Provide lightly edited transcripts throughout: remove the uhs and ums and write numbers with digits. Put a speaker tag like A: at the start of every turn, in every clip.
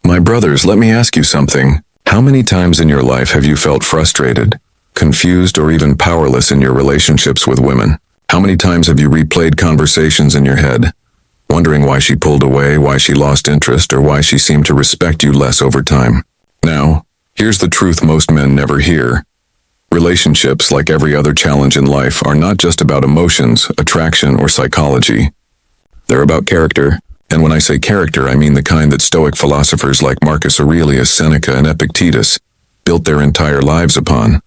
A: My brothers, let me ask you something. How many times in your life have you felt frustrated, confused, or even powerless in your relationships with women? How many times have you replayed conversations in your head, wondering why she pulled away, why she lost interest, or why she seemed to respect you less over time? Now, here's the truth most men never hear. Relationships, like every other challenge in life, are not just about emotions, attraction, or psychology. They're about character. And when I say character, I mean the kind that Stoic philosophers like Marcus Aurelius, Seneca, and Epictetus built their entire lives upon.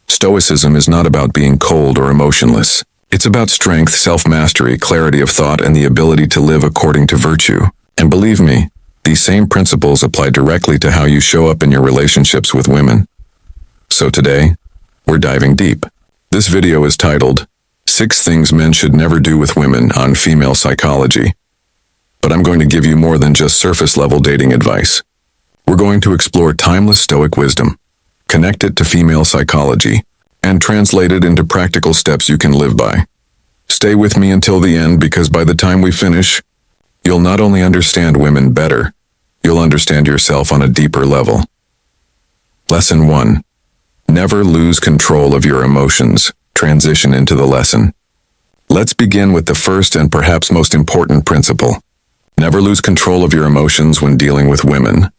A: Stoicism is not about being cold or emotionless. It's about strength, self-mastery, clarity of thought, and the ability to live according to virtue. And believe me, these same principles apply directly to how you show up in your relationships with women. So today, we're diving deep. This video is titled, 6 Things Men Should Never Do with Women on Female Psychology. But I'm going to give you more than just surface-level dating advice. We're going to explore timeless Stoic wisdom, connect it to female psychology, and translate it into practical steps you can live by. Stay with me until the end, because by the time we finish, you'll not only understand women better, you'll understand yourself on a deeper level. Lesson 1. Never lose control of your emotions. Transition into the lesson. Let's begin with the first and perhaps most important principle. Never lose control of your emotions when dealing with women.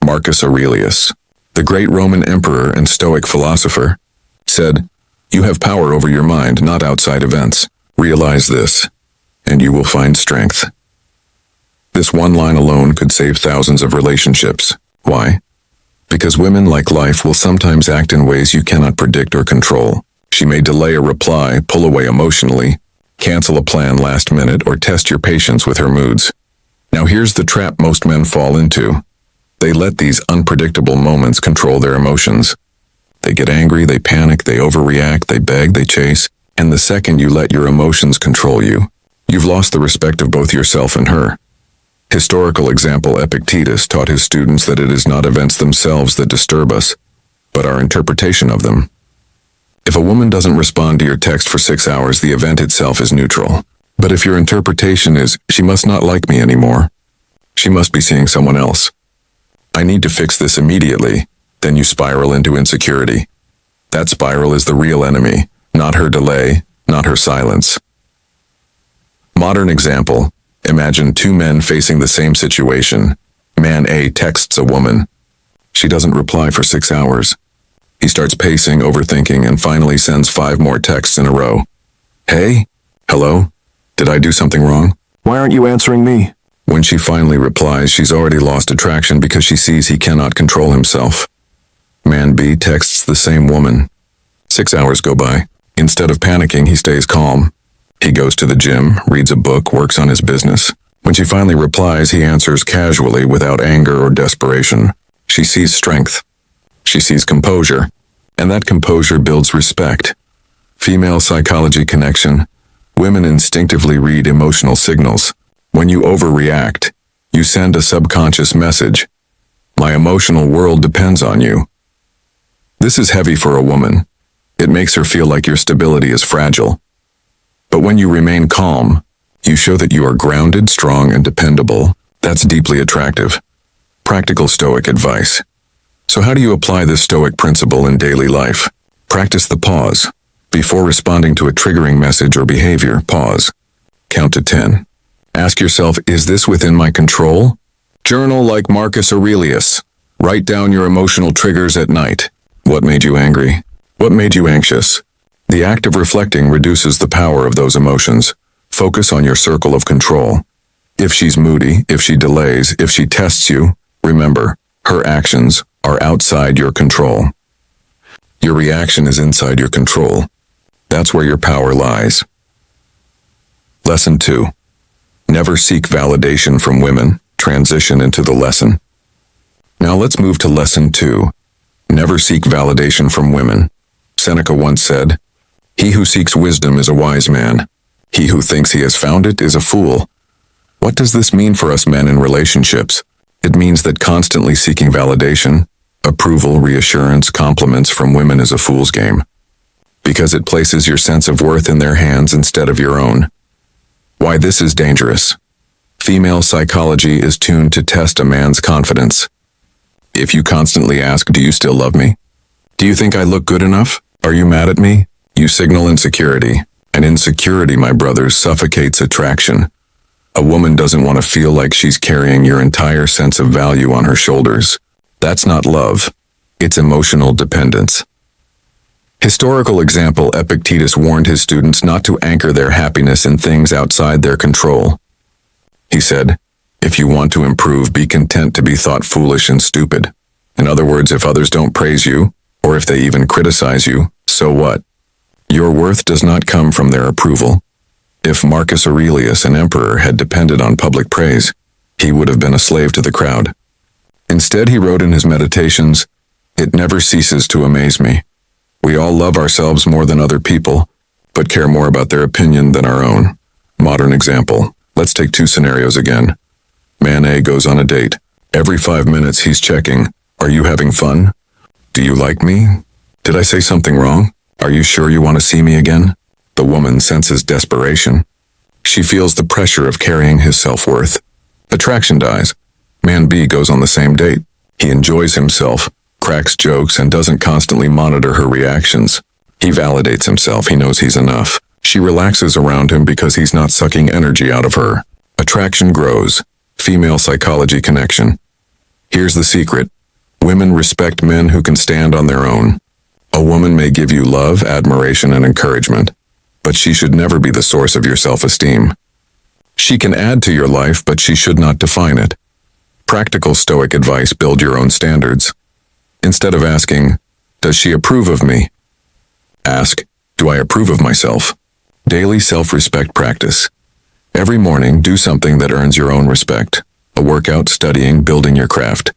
A: Marcus Aurelius, the great Roman emperor and Stoic philosopher, said, "You have power over your mind, not outside events. Realize this, and you will find strength." This one line alone could save thousands of relationships. Why? Because women, like life, will sometimes act in ways you cannot predict or control. She may delay a reply, pull away emotionally, cancel a plan last minute, or test your patience with her moods. Now here's the trap most men fall into. They let these unpredictable moments control their emotions. They get angry, they panic, they overreact, they beg, they chase, and the second you let your emotions control you, you've lost the respect of both yourself and her. Historical example, Epictetus taught his students that it is not events themselves that disturb us, but our interpretation of them. If a woman doesn't respond to your text for 6 hours, the event itself is neutral. But if your interpretation is, she must not like me anymore, she must be seeing someone else, I need to fix this immediately, then you spiral into insecurity. That spiral is the real enemy, not her delay, not her silence. Modern example, imagine 2 men facing the same situation. Man A texts a woman. She doesn't reply for 6 hours. He starts pacing, overthinking, and finally sends 5 more texts in a row. Hey? Hello? Did I do something wrong? Why aren't you answering me? When she finally replies, she's already lost attraction because she sees he cannot control himself. Man B texts the same woman. 6 hours go by. Instead of panicking, he stays calm. He goes to the gym, reads a book, works on his business. When she finally replies, he answers casually without anger or desperation. She sees strength. She sees composure. And that composure builds respect. Female psychology connection. Women instinctively read emotional signals. When you overreact, you send a subconscious message. My emotional world depends on you. This is heavy for a woman. It makes her feel like your stability is fragile. But when you remain calm, you show that you are grounded, strong, and dependable. That's deeply attractive. Practical Stoic advice. So how do you apply this Stoic principle in daily life? Practice the pause. Before responding to a triggering message or behavior, pause. Count to 10. Ask yourself, is this within my control? Journal like Marcus Aurelius. Write down your emotional triggers at night. What made you angry? What made you anxious? The act of reflecting reduces the power of those emotions. Focus on your circle of control. If she's moody, if she delays, if she tests you, remember, her actions are outside your control. Your reaction is inside your control. That's where your power lies. Lesson 2. Never seek validation from women. Transition into the lesson. Now let's move to lesson 2. Never seek validation from women. Seneca once said, "He who seeks wisdom is a wise man. He who thinks he has found it is a fool." What does this mean for us men in relationships? It means that constantly seeking validation, approval, reassurance, compliments from women is a fool's game, because it places your sense of worth in their hands instead of your own. Why this is dangerous. Female psychology is tuned to test a man's confidence. If you constantly ask, "Do you still love me? Do you think I look good enough? Are you mad at me?" you signal insecurity. And insecurity, my brothers, suffocates attraction. A woman doesn't want to feel like she's carrying your entire sense of value on her shoulders. That's not love. It's emotional dependence. Historical example: Epictetus warned his students not to anchor their happiness in things outside their control. He said, "If you want to improve, be content to be thought foolish and stupid." In other words, if others don't praise you, or if they even criticize you, so what? Your worth does not come from their approval. If Marcus Aurelius, an emperor, had depended on public praise, he would have been a slave to the crowd. Instead, he wrote in his meditations, "It never ceases to amaze me. We all love ourselves more than other people, but care more about their opinion than our own." Modern example. Let's take two scenarios again. Man A goes on a date. Every 5 minutes he's checking, "Are you having fun? Do you like me? Did I say something wrong? Are you sure you want to see me again?" The woman senses desperation. She feels the pressure of carrying his self-worth. Attraction dies. Man B goes on the same date. He enjoys himself, cracks jokes, and doesn't constantly monitor her reactions. He validates himself. He knows he's enough. She relaxes around him because he's not sucking energy out of her. Attraction grows. Female psychology connection. Here's the secret. Women respect men who can stand on their own. A woman may give you love, admiration, and encouragement, but she should never be the source of your self-esteem. She can add to your life, but she should not define it. Practical Stoic advice: build your own standards. Instead of asking, "Does she approve of me?" ask, "Do I approve of myself?" Daily self-respect practice. Every morning, do something that earns your own respect. A workout, studying, building your craft.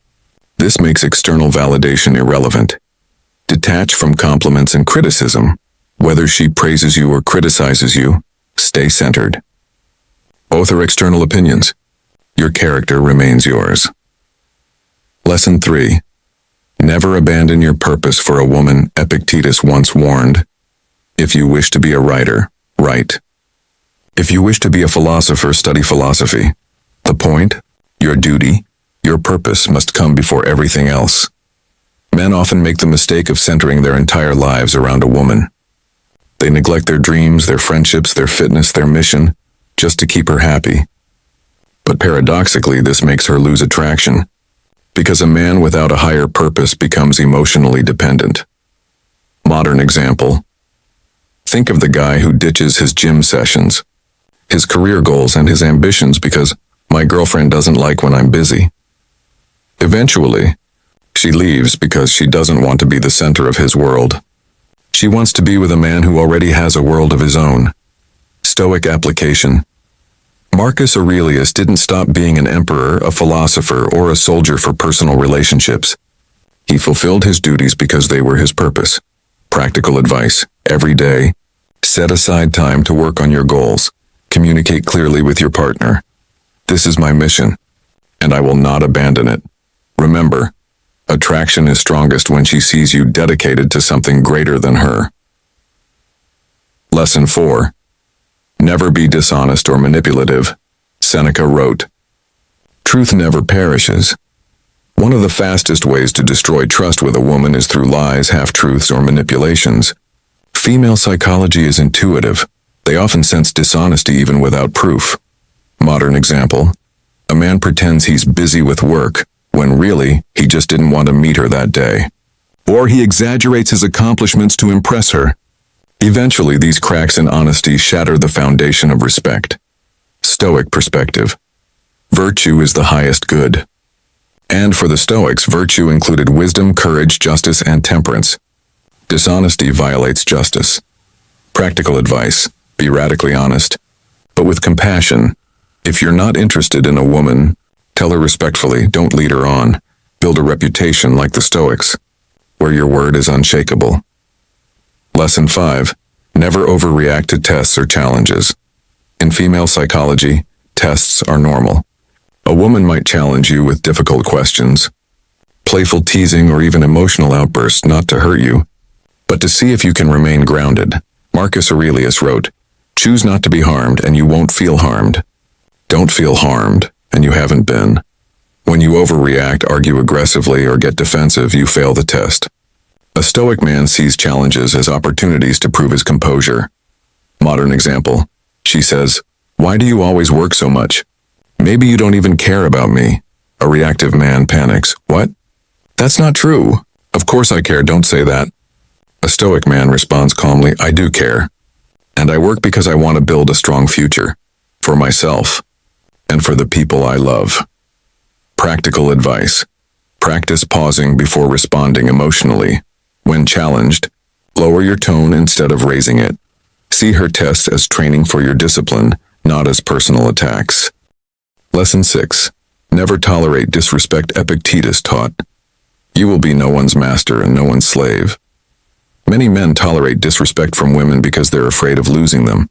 A: This makes external validation irrelevant. Detach from compliments and criticism. Whether she praises you or criticizes you, stay centered. Both are external opinions. Your character remains yours. Lesson 3. Never abandon your purpose for a woman. Epictetus once warned, "If you wish to be a writer, write. If you wish to be a philosopher, study philosophy." The point, your duty, your purpose must come before everything else. Men often make the mistake of centering their entire lives around a woman. They neglect their dreams, their friendships, their fitness, their mission, just to keep her happy. But paradoxically, this makes her lose attraction, because a man without a higher purpose becomes emotionally dependent. Modern example. Think of the guy who ditches his gym sessions, his career goals, and his ambitions because "my girlfriend doesn't like when I'm busy." Eventually, she leaves because she doesn't want to be the center of his world. She wants to be with a man who already has a world of his own. Stoic application. Marcus Aurelius didn't stop being an emperor, a philosopher, or a soldier for personal relationships. He fulfilled his duties because they were his purpose. Practical advice. Every day, set aside time to work on your goals. Communicate clearly with your partner. "This is my mission, and I will not abandon it." Remember, attraction is strongest when she sees you dedicated to something greater than her. Lesson 4. Never be dishonest or manipulative. Seneca wrote, "Truth never perishes." One of the fastest ways to destroy trust with a woman is through lies, half-truths, or manipulations. Female psychology is intuitive. They often sense dishonesty even without proof. Modern example. A man pretends he's busy with work, when really, he just didn't want to meet her that day. Or he exaggerates his accomplishments to impress her. Eventually, these cracks in honesty shatter the foundation of respect. Stoic perspective. Virtue is the highest good. And for the Stoics, virtue included wisdom, courage, justice, and temperance. Dishonesty violates justice. Practical advice. Be radically honest, but with compassion. If you're not interested in a woman, tell her respectfully, don't lead her on. Build a reputation like the Stoics, where your word is unshakable. Lesson 5. Never overreact to tests or challenges. In female psychology, tests are normal. A woman might challenge you with difficult questions, playful teasing, or even emotional outbursts, not to hurt you, but to see if you can remain grounded. Marcus Aurelius wrote, "Choose not to be harmed, and you won't feel harmed." Don't feel harmed, and you haven't been. When you overreact, argue aggressively, or get defensive, you fail the test. A Stoic man sees challenges as opportunities to prove his composure. Modern example. She says, "Why do you always work so much? Maybe you don't even care about me." A reactive man panics. "What? That's not true. Of course I care, don't say that." A Stoic man responds calmly, "I do care. And I work because I want to build a strong future. For myself. And for the people I love." Practical advice. Practice pausing before responding emotionally. When challenged, lower your tone instead of raising it. See her tests as training for your discipline, not as personal attacks. Lesson 6. Never tolerate disrespect. Epictetus taught, "You will be no one's master and no one's slave." Many men tolerate disrespect from women because they're afraid of losing them.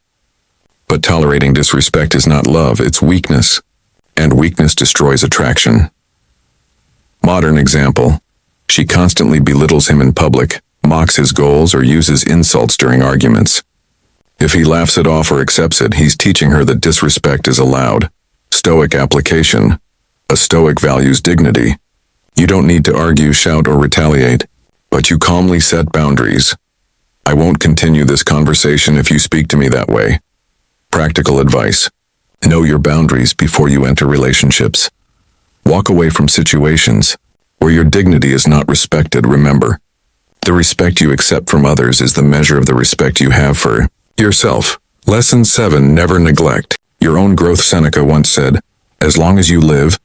A: But tolerating disrespect is not love, it's weakness. And weakness destroys attraction. Modern example. She constantly belittles him in public, mocks his goals, or uses insults during arguments. If he laughs it off or accepts it, he's teaching her that disrespect is allowed. Stoic application. A Stoic values dignity. You don't need to argue, shout, or retaliate, but you calmly set boundaries. "I won't continue this conversation if you speak to me that way." Practical advice. Know your boundaries before you enter relationships. Walk away from situations where your dignity is not respected. Remember, the respect you accept from others is the measure of the respect you have for yourself. Lesson 7. Never neglect your own growth. Seneca once said, "As long as you live,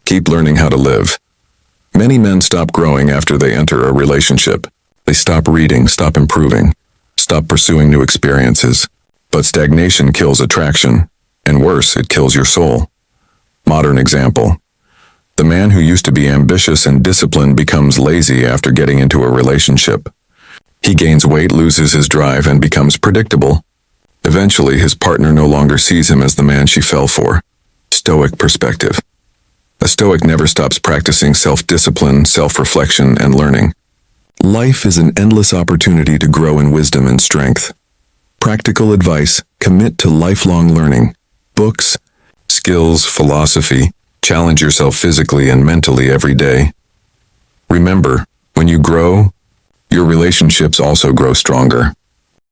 A: keep learning how to live." Many men stop growing after they enter a relationship. They stop reading, stop improving, stop pursuing new experiences. But stagnation kills attraction, and worse, it kills your soul. Modern example. The man who used to be ambitious and disciplined becomes lazy after getting into a relationship. He gains weight, loses his drive, and becomes predictable. Eventually, his partner no longer sees him as the man she fell for. Stoic perspective. A Stoic never stops practicing self-discipline, self-reflection, and learning. Life is an endless opportunity to grow in wisdom and strength. Practical advice. Commit to lifelong learning. Books, skills, philosophy. Challenge yourself physically and mentally every day. Remember, when you grow, your relationships also grow stronger.